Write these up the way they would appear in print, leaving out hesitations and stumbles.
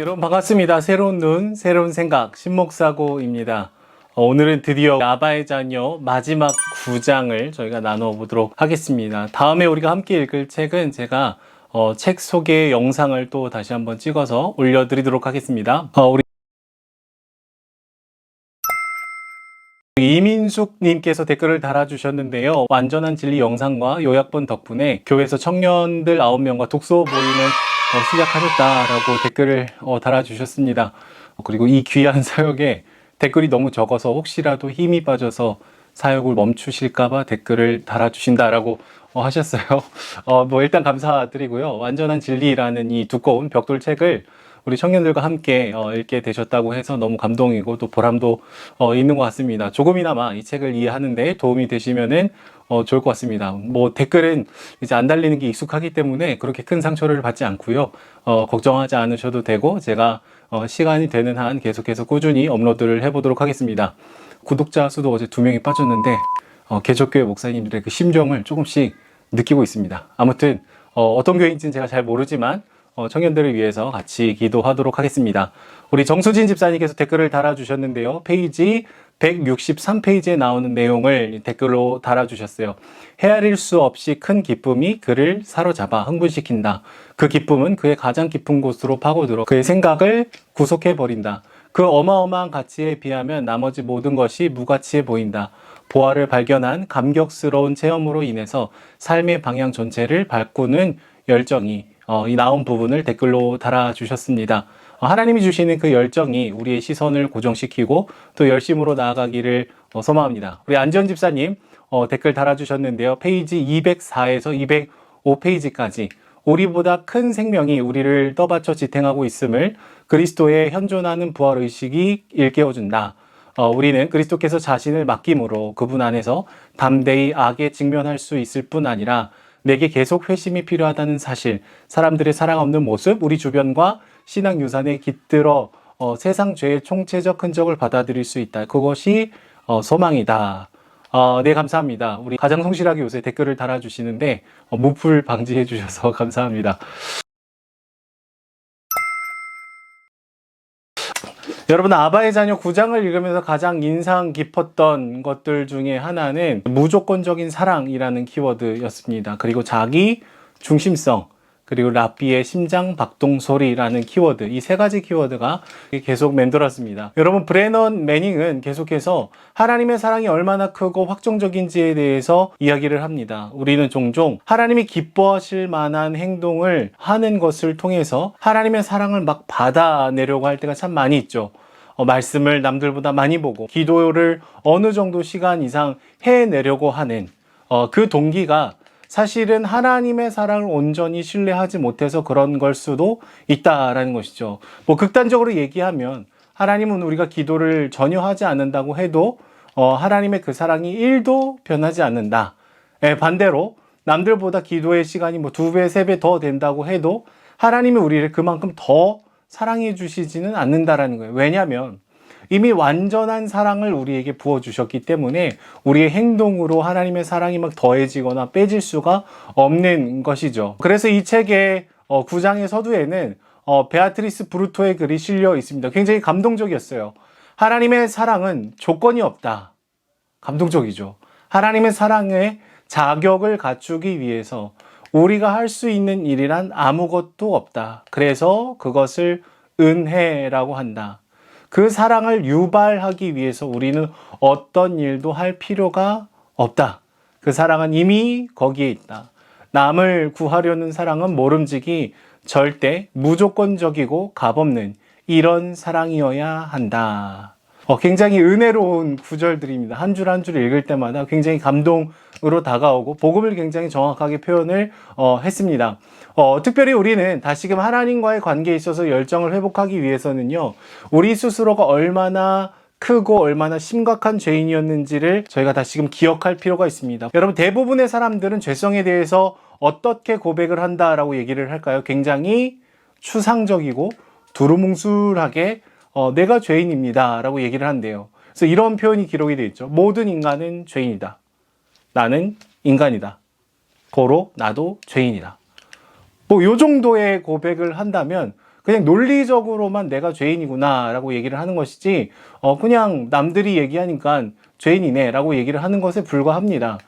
여러분 반갑습니다. 새로운 눈, 새로운 생각, 신목사고입니다. 오늘은 드디어 아바의 자녀 마지막 9장을 저희가 나눠보도록 하겠습니다. 다음에 우리가 함께 읽을 책은 제가 책 소개 영상을 또 다시 한번 찍어서 올려드리도록 하겠습니다. 우리 이민숙님께서 댓글을 달아주셨는데요. 완전한 진리 영상과 요약본 덕분에 교회에서 청년들 9명과 독서 모임을 시작하셨다라고 댓글을 달아주셨습니다. 그리고 이 귀한 사역에 댓글이 너무 적어서 혹시라도 힘이 빠져서 사역을 멈추실까봐 댓글을 달아주신다라고 하셨어요. 일단 감사드리고요. 완전한 진리라는 이 두꺼운 벽돌 책을 우리 청년들과 함께 읽게 되셨다고 해서 너무 감동이고 또 보람도 있는 것 같습니다. 조금이나마 이 책을 이해하는데 도움이 되시면은 좋을 것 같습니다. 댓글은 이제 안 달리는 게 익숙하기 때문에 그렇게 큰 상처를 받지 않고요. 걱정하지 않으셔도 되고 제가 시간이 되는 한 계속해서 꾸준히 업로드를 해보도록 하겠습니다. 구독자 수도 어제 2명이 빠졌는데 개척교회 목사님들의 그 심정을 조금씩 느끼고 있습니다. 아무튼 어떤 교회인지는 제가 잘 모르지만 청년들을 위해서 같이 기도하도록 하겠습니다. 우리 정수진 집사님께서 댓글을 달아주셨는데요. 페이지 163페이지에 나오는 내용을 댓글로 달아주셨어요. 헤아릴 수 없이 큰 기쁨이 그를 사로잡아 흥분시킨다. 그 기쁨은 그의 가장 깊은 곳으로 파고들어 그의 생각을 구속해버린다. 그 어마어마한 가치에 비하면 나머지 모든 것이 무가치해 보인다. 보화를 발견한 감격스러운 체험으로 인해서 삶의 방향 전체를 바꾸는 열정이 이 나온 부분을 댓글로 달아주셨습니다. 하나님이 주시는 그 열정이 우리의 시선을 고정시키고 또 열심으로 나아가기를 소망합니다. 우리 안지원 집사님 댓글 달아주셨는데요. 페이지 204에서 205페이지까지 우리보다 큰 생명이 우리를 떠받쳐 지탱하고 있음을 그리스도의 현존하는 부활의식이 일깨워준다. 우리는 그리스도께서 자신을 맡김으로 그분 안에서 담대히 악에 직면할 수 있을 뿐 아니라 내게 계속 회심이 필요하다는 사실, 사람들의 사랑 없는 모습, 우리 주변과 신앙 유산에 깃들어 세상 죄의 총체적 흔적을 받아들일 수 있다. 그것이 소망이다. 네, 감사합니다. 우리 가장 성실하게 요새 댓글을 달아주시는데 무풀 방지해 주셔서 감사합니다. 여러분, 아바의 자녀 9장을 읽으면서 가장 인상 깊었던 것들 중에 하나는 무조건적인 사랑이라는 키워드였습니다. 그리고 자기 중심성, 그리고 라삐의 심장 박동 소리라는 키워드, 이 세 가지 키워드가 계속 맴돌았습니다. 여러분, 브레넌 매닝은 계속해서 하나님의 사랑이 얼마나 크고 확정적인지에 대해서 이야기를 합니다. 우리는 종종 하나님이 기뻐하실 만한 행동을 하는 것을 통해서 하나님의 사랑을 막 받아내려고 할 때가 참 많이 있죠. 말씀을 남들보다 많이 보고 기도를 어느 정도 시간 이상 해내려고 하는 그 동기가 사실은 하나님의 사랑을 온전히 신뢰하지 못해서 그런 걸 수도 있다라는 것이죠. 극단적으로 얘기하면 하나님은 우리가 기도를 전혀 하지 않는다고 해도 하나님의 그 사랑이 1도 변하지 않는다. 반대로 남들보다 기도의 시간이 2배, 3배 더 된다고 해도 하나님이 우리를 그만큼 더 사랑해 주시지는 않는다라는 거예요. 왜냐하면 이미 완전한 사랑을 우리에게 부어주셨기 때문에 우리의 행동으로 하나님의 사랑이 막 더해지거나 빼질 수가 없는 것이죠. 그래서 이 책의 9장의 서두에는 베아트리스 브루토의 글이 실려 있습니다. 굉장히 감동적이었어요. 하나님의 사랑은 조건이 없다. 감동적이죠. 하나님의 사랑의 자격을 갖추기 위해서 우리가 할 수 있는 일이란 아무것도 없다. 그래서 그것을 은혜라고 한다. 그 사랑을 유발하기 위해서 우리는 어떤 일도 할 필요가 없다. 그 사랑은 이미 거기에 있다. 남을 구하려는 사랑은 모름지기 절대 무조건적이고 값없는 이런 사랑이어야 한다. 굉장히 은혜로운 구절들입니다. 한 줄 한 줄 읽을 때마다 굉장히 감동으로 다가오고 복음을 굉장히 정확하게 표현을 했습니다. 특별히 우리는 다시금 하나님과의 관계에 있어서 열정을 회복하기 위해서는요, 우리 스스로가 얼마나 크고 얼마나 심각한 죄인이었는지를 저희가 다시금 기억할 필요가 있습니다. 여러분, 대부분의 사람들은 죄성에 대해서 어떻게 고백을 한다라고 얘기를 할까요? 굉장히 추상적이고 두루뭉술하게 내가 죄인입니다 라고 얘기를 한대요. 그래서 이런 표현이 기록이 되어 있죠. 모든 인간은 죄인이다. 나는 인간이다. 고로 나도 죄인이다. 요 정도의 고백을 한다면 그냥 논리적으로만 내가 죄인이구나 라고 얘기를 하는 것이지 그냥 남들이 얘기하니까 죄인이네 라고 얘기를 하는 것에 불과합니다.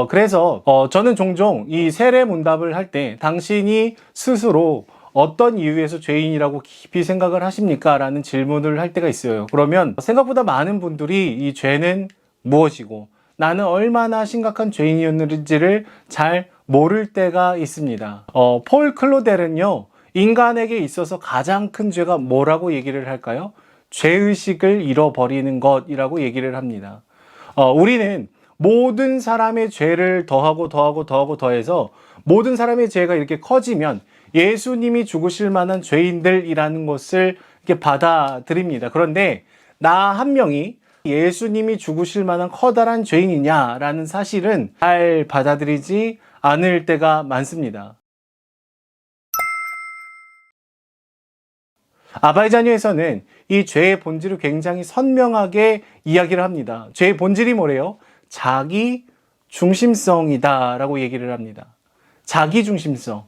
그래서 저는 종종 이 세례문답을 할 때 당신이 스스로 어떤 이유에서 죄인이라고 깊이 생각을 하십니까? 라는 질문을 할 때가 있어요. 그러면 생각보다 많은 분들이 이 죄는 무엇이고 나는 얼마나 심각한 죄인이었는지를 잘 모를 때가 있습니다. 폴 클로델은요, 인간에게 있어서 가장 큰 죄가 뭐라고 얘기를 할까요? 죄의식을 잃어버리는 것이라고 얘기를 합니다. 우리는 모든 사람의 죄를 더해서 모든 사람의 죄가 이렇게 커지면 예수님이 죽으실 만한 죄인들이라는 것을 이렇게 받아들입니다. 그런데 나 한 명이 예수님이 죽으실 만한 커다란 죄인이냐라는 사실은 잘 받아들이지 않을 때가 많습니다. 아바의 자녀에서는 이 죄의 본질을 굉장히 선명하게 이야기를 합니다. 죄의 본질이 뭐래요? 자기 중심성이다 라고 얘기를 합니다. 자기 중심성.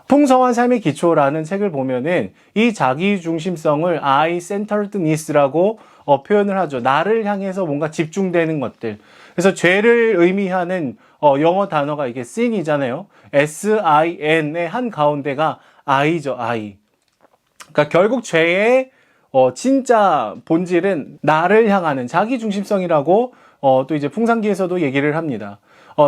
풍성한 삶의 기초라는 책을 보면은 이 자기 중심성을 I-centeredness라고 표현을 하죠. 나를 향해서 뭔가 집중되는 것들. 그래서 죄를 의미하는 영어 단어가 이게 sin이잖아요. S-I-N의 한 가운데가 I죠, I. 그러니까 결국 죄의 진짜 본질은 나를 향하는 자기 중심성이라고 또 이제 풍산기에서도 얘기를 합니다.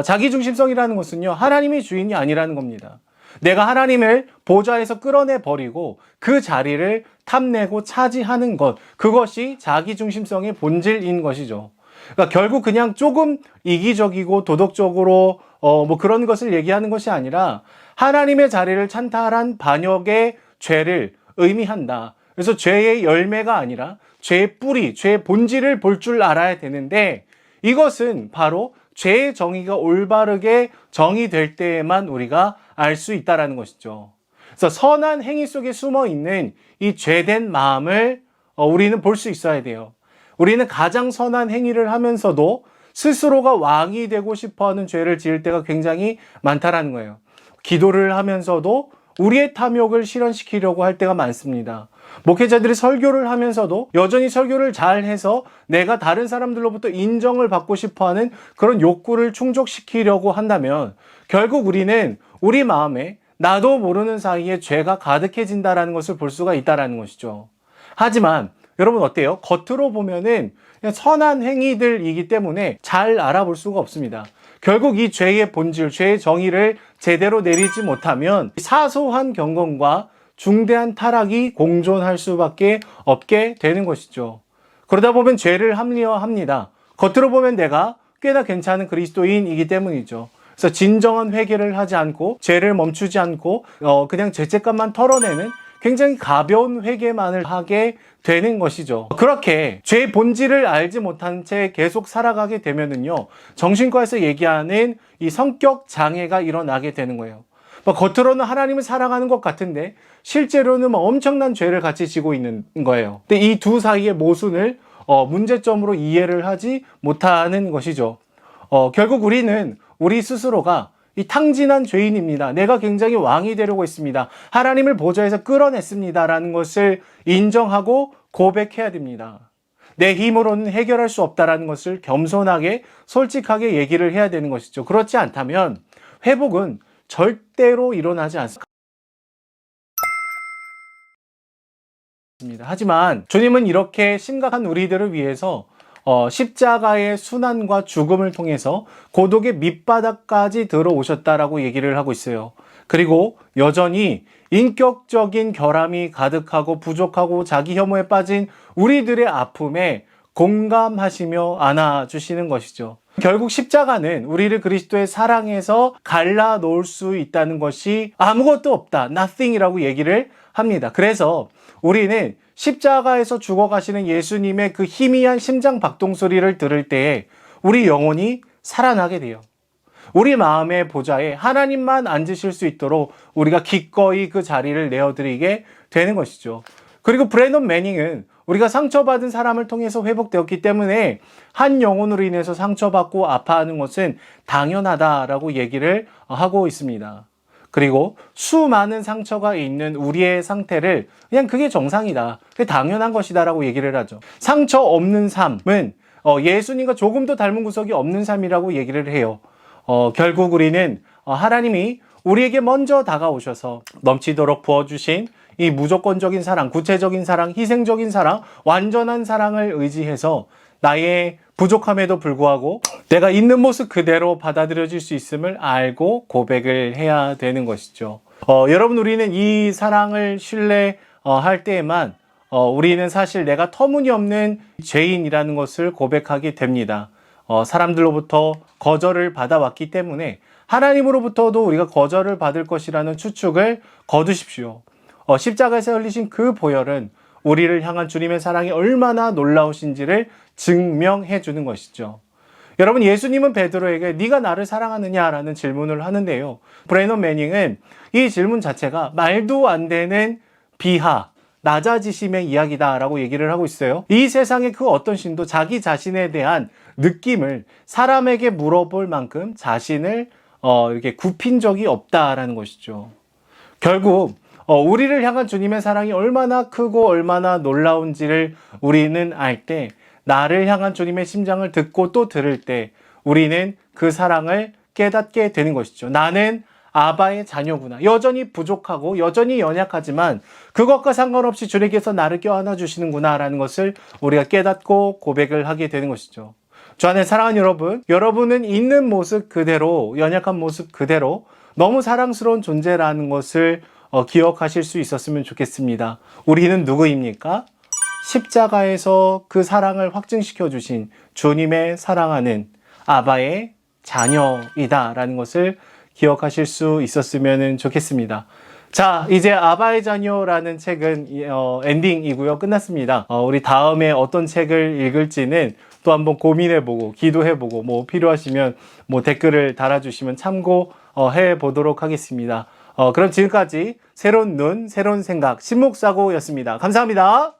자기 중심성이라는 것은요, 하나님의 주인이 아니라는 겁니다. 내가 하나님을 보좌에서 끌어내 버리고 그 자리를 탐내고 차지하는 것, 그것이 자기 중심성의 본질인 것이죠. 그러니까 결국 그냥 조금 이기적이고 도덕적으로 뭐 그런 것을 얘기하는 것이 아니라 하나님의 자리를 찬탈한 반역의 죄를 의미한다. 그래서 죄의 열매가 아니라 죄의 뿌리, 죄의 본질을 볼 줄 알아야 되는데 이것은 바로 죄의 정의가 올바르게 정의될 때에만 우리가 알 수 있다는 것이죠. 그래서 선한 행위 속에 숨어 있는 이 죄된 마음을 우리는 볼 수 있어야 돼요. 우리는 가장 선한 행위를 하면서도 스스로가 왕이 되고 싶어하는 죄를 지을 때가 굉장히 많다라는 거예요. 기도를 하면서도 우리의 탐욕을 실현시키려고 할 때가 많습니다. 목회자들이 설교를 하면서도 여전히 설교를 잘 해서 내가 다른 사람들로부터 인정을 받고 싶어하는 그런 욕구를 충족시키려고 한다면 결국 우리는 우리 마음에 나도 모르는 사이에 죄가 가득해진다는 것을 볼 수가 있다는 것이죠. 하지만 여러분 어때요? 겉으로 보면은 그냥 선한 행위들이기 때문에 잘 알아볼 수가 없습니다. 결국 이 죄의 본질, 죄의 정의를 제대로 내리지 못하면 사소한 경건과 중대한 타락이 공존할 수밖에 없게 되는 것이죠. 그러다 보면 죄를 합리화합니다. 겉으로 보면 내가 꽤나 괜찮은 그리스도인이기 때문이죠. 그래서 진정한 회개를 하지 않고 죄를 멈추지 않고 그냥 죄책감만 털어내는 굉장히 가벼운 회개만을 하게 되는 것이죠. 그렇게 죄의 본질을 알지 못한 채 계속 살아가게 되면은요, 정신과에서 얘기하는 이 성격 장애가 일어나게 되는 거예요. 겉으로는 하나님을 사랑하는 것 같은데 실제로는 엄청난 죄를 같이 지고 있는 거예요. 근데 이 두 사이의 모순을 문제점으로 이해를 하지 못하는 것이죠. 결국 우리는 우리 스스로가 이 탕진한 죄인입니다. 내가 굉장히 왕이 되려고 했습니다. 하나님을 보좌에서 끌어냈습니다. 라는 것을 인정하고 고백해야 됩니다. 내 힘으로는 해결할 수 없다라는 것을 겸손하게 솔직하게 얘기를 해야 되는 것이죠. 그렇지 않다면 회복은 절대로 일어나지 않습니다. 하지만 주님은 이렇게 심각한 우리들을 위해서 십자가의 순환과 죽음을 통해서 고독의 밑바닥까지 들어오셨다라고 얘기를 하고 있어요. 그리고 여전히 인격적인 결함이 가득하고 부족하고 자기 혐오에 빠진 우리들의 아픔에 공감하시며 안아주시는 것이죠. 결국 십자가는 우리를 그리스도의 사랑에서 갈라놓을 수 있다는 것이 아무것도 없다, nothing이라고 얘기를 합니다. 그래서 우리는 십자가에서 죽어가시는 예수님의 그 희미한 심장 박동 소리를 들을 때에 우리 영혼이 살아나게 돼요. 우리 마음의 보좌에 하나님만 앉으실 수 있도록 우리가 기꺼이 그 자리를 내어드리게 되는 것이죠. 그리고 브래넌 매닝은 우리가 상처받은 사람을 통해서 회복되었기 때문에 한 영혼으로 인해서 상처받고 아파하는 것은 당연하다라고 얘기를 하고 있습니다. 그리고 수많은 상처가 있는 우리의 상태를 그냥 그게 정상이다. 그게 당연한 것이다라고 얘기를 하죠. 상처 없는 삶은 예수님과 조금도 닮은 구석이 없는 삶이라고 얘기를 해요. 결국 우리는 하나님이 우리에게 먼저 다가오셔서 넘치도록 부어주신 이 무조건적인 사랑, 구체적인 사랑, 희생적인 사랑, 완전한 사랑을 의지해서 나의 부족함에도 불구하고 내가 있는 모습 그대로 받아들여질 수 있음을 알고 고백을 해야 되는 것이죠. 여러분, 우리는 이 사랑을 신뢰할 때에만 우리는 사실 내가 터무니없는 죄인이라는 것을 고백하게 됩니다. 사람들로부터 거절을 받아왔기 때문에 하나님으로부터도 우리가 거절을 받을 것이라는 추측을 거두십시오. 십자가에서 흘리신 그 보혈은 우리를 향한 주님의 사랑이 얼마나 놀라우신지를 증명해 주는 것이죠. 여러분, 예수님은 베드로에게 네가 나를 사랑하느냐라는 질문을 하는데요. 브래넌 매닝은 이 질문 자체가 말도 안 되는 비하, 낮아지심의 이야기다라고 얘기를 하고 있어요. 이 세상의 그 어떤 신도 자기 자신에 대한 느낌을 사람에게 물어볼 만큼 자신을 이렇게 굽힌 적이 없다라는 것이죠. 결국 우리를 향한 주님의 사랑이 얼마나 크고 얼마나 놀라운지를 우리는 알 때, 나를 향한 주님의 심장을 듣고 또 들을 때 우리는 그 사랑을 깨닫게 되는 것이죠. 나는 아바의 자녀구나. 여전히 부족하고 여전히 연약하지만 그것과 상관없이 주님께서 나를 껴안아 주시는구나 라는 것을 우리가 깨닫고 고백을 하게 되는 것이죠. 주 안에 사랑하는 여러분, 여러분은 있는 모습 그대로, 연약한 모습 그대로 너무 사랑스러운 존재라는 것을 기억하실 수 있었으면 좋겠습니다. 우리는 누구입니까? 십자가에서 그 사랑을 확증시켜 주신 주님의 사랑하는 아바의 자녀이다라는 것을 기억하실 수 있었으면 좋겠습니다. 자, 이제 아바의 자녀라는 책은 엔딩이고요. 끝났습니다. 우리 다음에 어떤 책을 읽을지는 또 한번 고민해보고 기도해보고 필요하시면 댓글을 달아주시면 참고해 보도록 하겠습니다. 그럼 지금까지 새로운 눈, 새로운 생각, 신목사고였습니다. 감사합니다.